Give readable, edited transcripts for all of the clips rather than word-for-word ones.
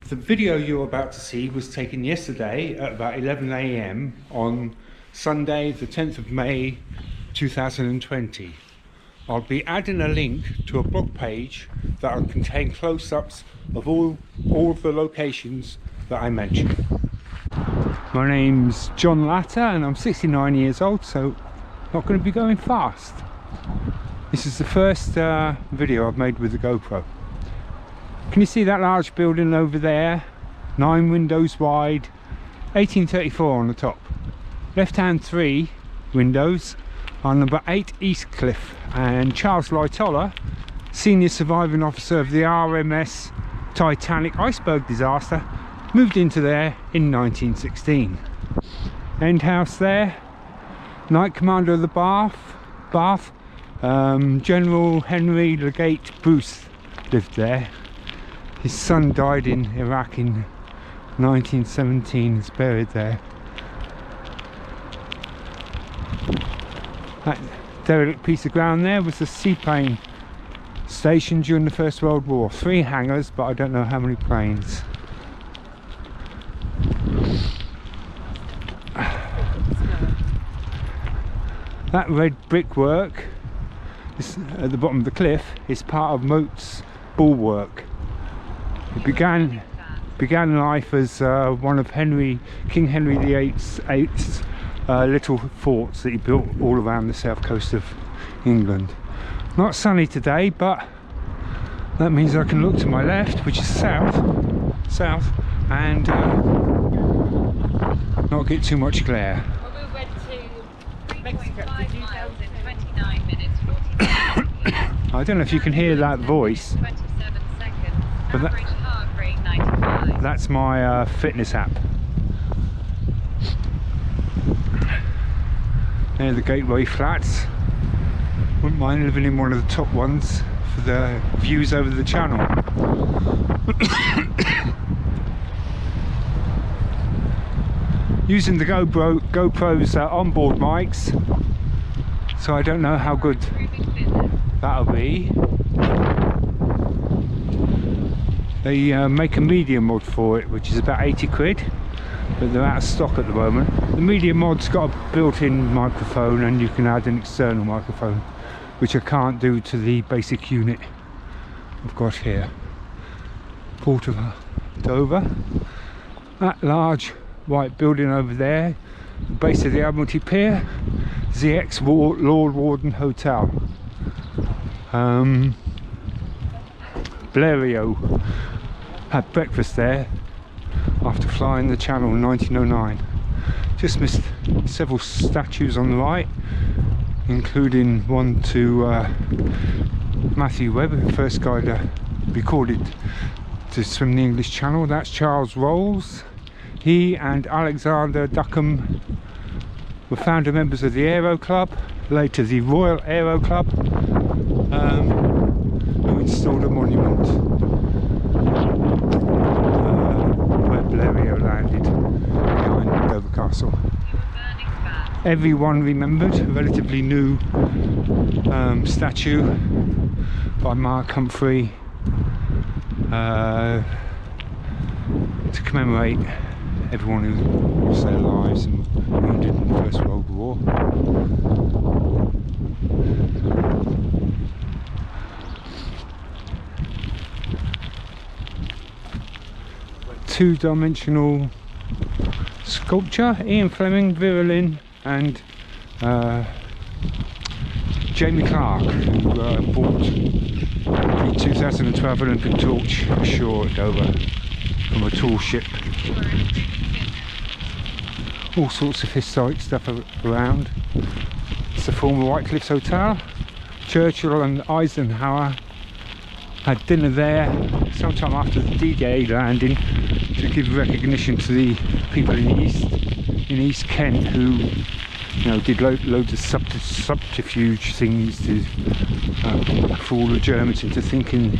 The video you're about to see was taken yesterday at about 11 AM on Sunday the 10th of May 2020. I'll be adding a link to a blog page that will contain close-ups of all of the locations that I mentioned. My name's John Latter and I'm 69 years old, so not going to be going fast. This is the first video I've made with the GoPro. Can you see that large building over there? 9 windows wide, 1834 on the top. Left hand 3 windows on number 8 East Cliff, and Charles Lightoller, senior surviving officer of the RMS Titanic iceberg disaster, moved into there in 1916. End house there, Knight Commander of the Bath, General Henry the Geyt Bruce lived there. His son died in Iraq in 1917, he's buried there. That derelict piece of ground there was the Seaplane Station during the First World War. 3 hangars, but I don't know how many planes. That red brickwork at the bottom of the cliff is part of Mote's Bulwark. It began life as one of King Henry VIII's little forts that he built all around the south coast of England. Not sunny today, but that means I can look to my left, which is south, and not get too much glare. Well, we went to 3.5 miles in 29 minutes, 49 I don't know if you can hear that voice. 27 seconds. But Average heart rate 95. That's my fitness app. There are the Gateway Flats. Wouldn't mind living in one of the top ones for the views over the channel. Using the GoPro's onboard mics, so I don't know how good that'll be. They make a media mod for it, which is about 80 quid, but they're out of stock at the moment. The media mod's got a built-in microphone, and you can add an external microphone, which I can't do to the basic unit I've got here. Port of Dover. That large white building over there, the base of the Marina Pier, is the ex-Lord Warden Hotel. Blériot had breakfast there after flying the channel in 1909. Just missed several statues on the right, including one to Matthew Webb, the first guy that recorded to swim the English Channel. That's Charles Rolls. He and Alexander Duckham were founder members of the Aero Club, later the Royal Aero Club, who installed a monument where Blériot landed behind Dover Castle. Everyone remembered a relatively new statue by Mark Humphrey to commemorate everyone who lost their lives and wounded in the First World War. Two-dimensional sculpture, Ian Fleming, Vera Lynn and Jamie Clark, who bought the 2012 Olympic torch ashore at Dover from a tall ship. All sorts of historic stuff around. It's the former White Cliffs Hotel. Churchill and Eisenhower had dinner there sometime after the D-Day landing to give recognition to the people in East Kent who, did loads of subterfuge things to fool the Germans into thinking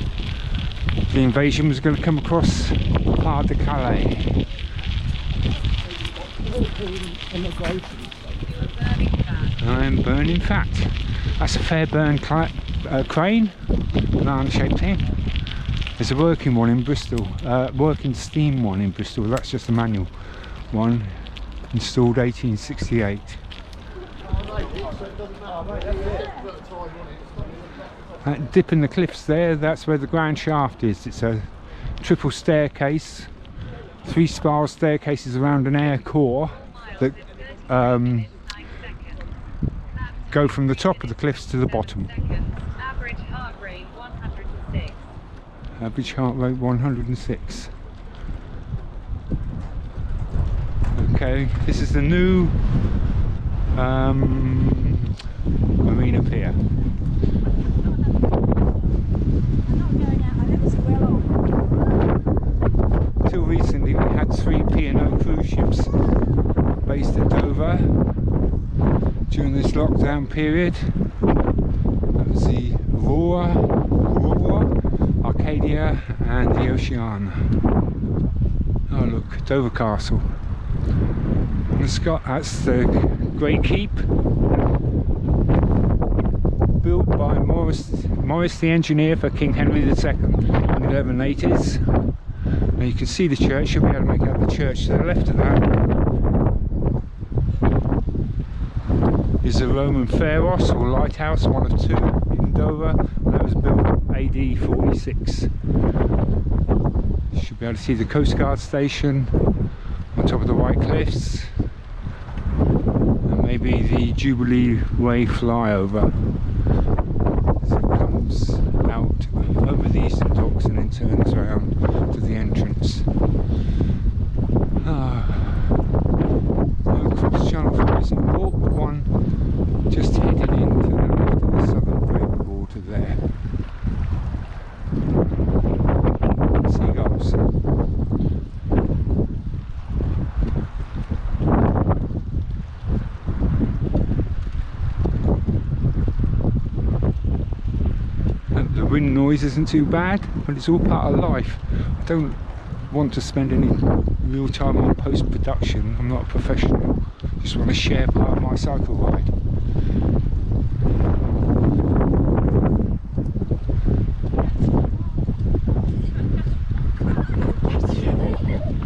the invasion was going to come across Pas de Calais. I'm burning fat. That's a fair burn crane, banana shaped thing. There's a working one in Bristol, working steam one in Bristol. That's just a manual one, installed 1868. That dip in the cliffs there, that's where the ground shaft is. It's a triple staircase, 3 spiral staircases around an air core that go from the top of the cliffs to the bottom. Average heart rate 106. Average heart rate 106. Okay, this is the new Marina Pier. Till recently we had 3 P&O cruise ships based at Dover during this lockdown period. That was the Aurora, Arcadia and the Oceana. Oh look, Dover Castle. And that's the Great Keep, built by Morris the engineer for King Henry II in the 1180s. Now you can see the church, you'll be able to make out the church to the left of that is the Roman Pharos or lighthouse, one of 2 in Dover, and that was built AD 46. You should be able to see the Coast Guard station on top of the White Cliffs, and maybe the Jubilee Way flyover as it comes out over the eastern docks and then turns around to the entrance. No cross channel for recent port, but one just headed into the left of the southern breakwater there. Seagulls. The wind noise isn't too bad, but it's all part of life. I don't want to spend any real time on post-production. I'm not a professional. Just want to share part of my cycle ride.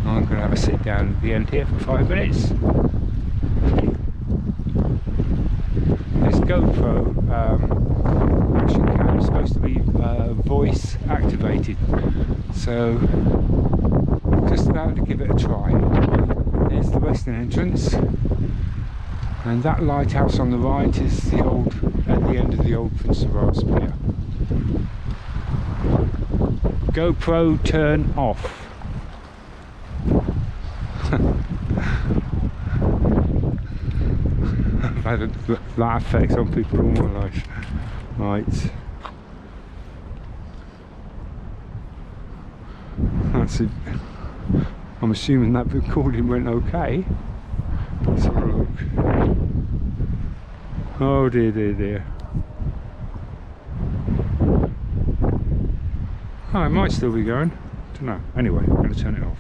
I'm going to have a sit down at the end here for 5 minutes. This GoPro action cam is supposed to be voice activated, so just about to give it a try. There's the western entrance, and that lighthouse on the right is the old, at the end of the old Prince of Wales Pier. GoPro turn off. I've had that effect on people all my life. Right. That's it. I'm assuming that recording went okay. Let's have a look. Oh dear, dear, dear. Oh, it might still be going. Don't know. Anyway, I'm going to turn it off.